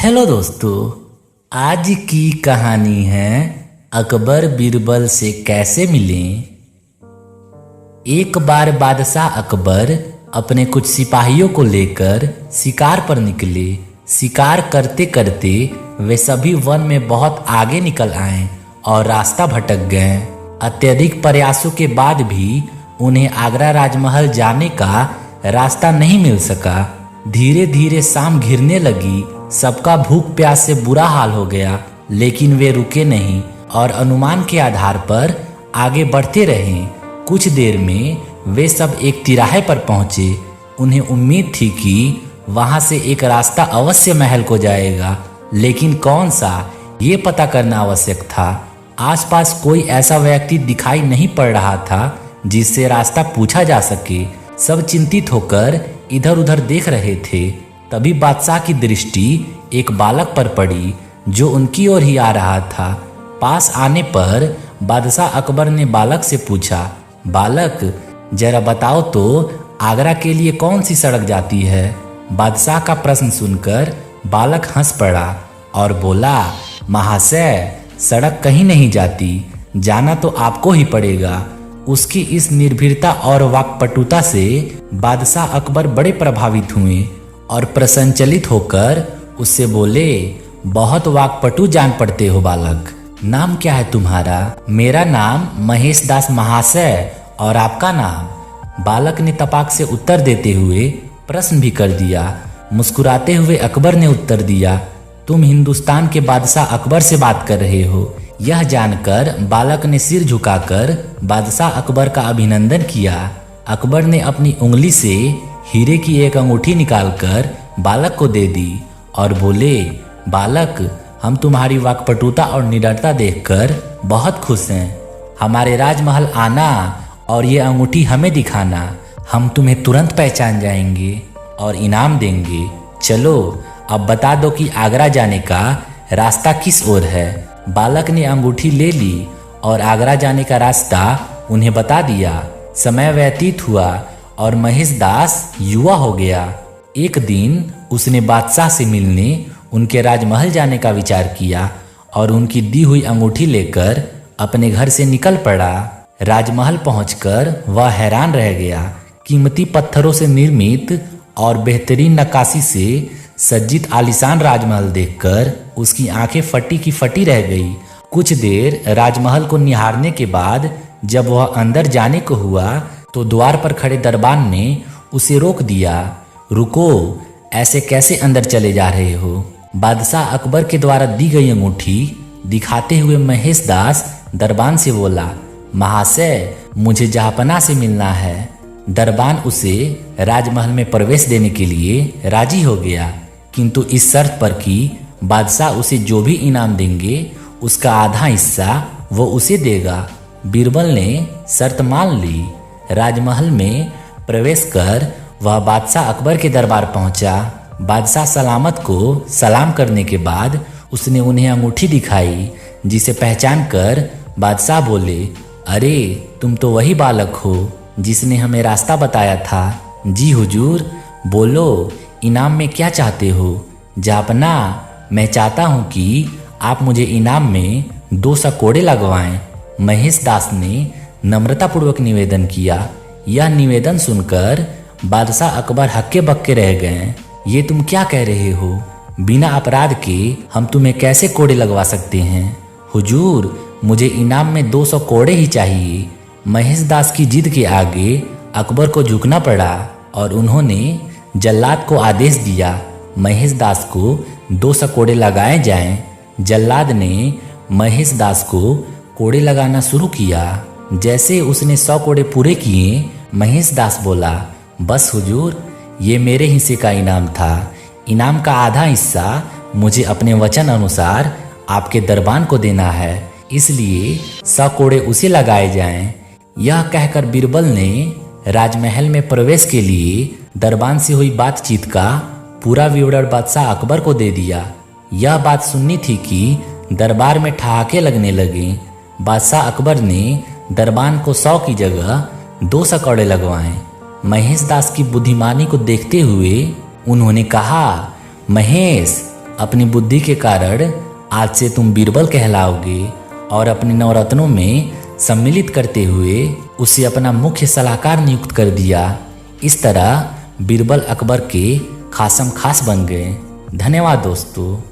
Hello दोस्तों, आज की कहानी है अकबर बीरबल से कैसे मिले। एक बार बादशाह अकबर अपने कुछ सिपाहियों को लेकर शिकार पर निकले। शिकार करते करते वे सभी वन में बहुत आगे निकल आए और रास्ता भटक गए। अत्यधिक प्रयासों के बाद भी उन्हें आगरा राजमहल जाने का रास्ता नहीं मिल सका। धीरे धीरे शाम घिरने लगी। सबका भूख प्यास से बुरा हाल हो गया, लेकिन वे रुके नहीं और अनुमान के आधार पर आगे बढ़ते रहे। कुछ देर में वे सब एक तिराहे पर पहुंचे। उन्हें उम्मीद थी कि वहां से एक रास्ता अवश्य महल को जाएगा, लेकिन कौन सा ये पता करना आवश्यक था। आसपास कोई ऐसा व्यक्ति दिखाई नहीं पड़ रहा था जिससे रास्ता पूछा जा सके। सब चिंतित होकर इधर उधर देख रहे थे। तभी बादशाह की दृष्टि एक बालक पर पड़ी जो उनकी ओर ही आ रहा था। पास आने पर बादशाह अकबर ने बालक से पूछा, बालक जरा बताओ तो आगरा के लिए कौन सी सड़क जाती है। बादशाह का प्रश्न सुनकर बालक हंस पड़ा और बोला, महाशय सड़क कहीं नहीं जाती, जाना तो आपको ही पड़ेगा। उसकी इस निर्भीरता और वाक्पटुता से बादशाह अकबर बड़े प्रभावित हुए और प्रसन्नचलित होकर उससे बोले, बहुत वाक्पटु जान पड़ते हो बालक। नाम क्या है तुम्हारा। मेरा नाम महेश दास महाशय। और आपका नाम। बालक ने तपाक से उत्तर देते हुए प्रश्न भी कर दिया। मुस्कुराते हुए अकबर ने उत्तर दिया, तुम हिंदुस्तान के बादशाह अकबर से बात कर रहे हो। यह जानकर बालक ने सिर झुकाकर बादशाह अकबर का अभिनंदन किया। अकबर ने अपनी उंगली से हीरे की एक अंगूठी निकालकर बालक को दे दी और बोले, बालक हम तुम्हारी वाक्पटुता और निडरता देखकर बहुत खुश हैं। हमारे राजमहल आना और ये अंगूठी हमें दिखाना, हम तुम्हें तुरंत पहचान जाएंगे और इनाम देंगे। चलो अब बता दो कि आगरा जाने का रास्ता किस ओर है। बालक ने अंगूठी ले ली और आगरा जाने का रास्ता उन्हें बता दिया। समय व्यतीत हुआ और महेश दास युवा हो गया। एक दिन उसने बादशाह से मिलने उनके राजमहल जाने का विचार किया और उनकी दी हुई अंगूठी लेकर अपने घर से निकल पड़ा। राजमहल पहुंचकर वह हैरान रह गया। कीमती पत्थरों से निर्मित और बेहतरीन नक्काशी से सज्जित आलीशान राजमहल देखकर उसकी आंखें फटी की फटी रह गई। कुछ देर राजमहल को निहारने के बाद जब वह अंदर जाने को हुआ तो द्वार पर खड़े दरबान ने उसे रोक दिया। रुको, ऐसे कैसे अंदर चले जा रहे हो। बादशाह अकबर के द्वारा दी गई अंगूठी दिखाते हुए महेश दास दरबान से बोला, महाशय मुझे जहांपनाह से मिलना है। दरबान उसे राजमहल में प्रवेश देने के लिए राजी हो गया, किंतु इस शर्त पर कि बादशाह उसे जो भी इनाम देंगे उसका आधा हिस्सा वो उसे देगा। बीरबल ने शर्त मान ली। राजमहल में प्रवेश कर वह बादशाह अकबर के दरबार पहुंचा। बादशाह सलामत को सलाम करने के बाद उसने उन्हें अंगूठी दिखाई, जिसे पहचान कर बादशाह बोले, अरे तुम तो वही बालक हो जिसने हमें रास्ता बताया था। जी हुजूर, बोलो इनाम में क्या चाहते हो। जापना, मैं चाहता हूँ कि आप मुझे इनाम में 2 कोड़े लगवाएं। महेश दास ने नम्रतापूर्वक निवेदन किया। यह निवेदन सुनकर बादशाह अकबर हक्के बक्के रह गए। ये तुम क्या कह रहे हो। बिना अपराध के हम तुम्हें कैसे कोड़े लगवा सकते हैं। हुजूर, मुझे इनाम में 200 कोड़े ही चाहिए। महेश दास की जिद के आगे अकबर को झुकना पड़ा और उन्होंने जल्लाद को आदेश दिया, महेश दास को 200 कोड़े लगाए जाएं। जल्लाद ने महेश दास को कोड़े लगाना शुरू किया। जैसे उसने 100 कोड़े पूरे किए, महेश दास बोला, बस हुजूर, ये मेरे हिस्से का इनाम था। इनाम का आधा हिस्सा मुझे अपने वचन अनुसार आपके दरबान को देना है, इसलिए 100 कोड़े उसे लगाए जाएं। यह कहकर बीरबल ने राजमहल में प्रवेश के लिए दरबान से हुई बातचीत का पूरा विवरण बादशाह अकबर को दे दिया। यह बात सुननी थी कि दरबार में ठहाके लगने लगे। बादशाह अकबर ने दरबान को 100 की जगह 200 कोड़े लगवाए। महेश दास की बुद्धिमानी को देखते हुए उन्होंने कहा, महेश अपनी बुद्धि के कारण आज से तुम बीरबल कहलाओगे और अपने नवरत्नों में सम्मिलित करते हुए उसे अपना मुख्य सलाहकार नियुक्त कर दिया। इस तरह बीरबल अकबर के खासम खास बन गए। धन्यवाद दोस्तों।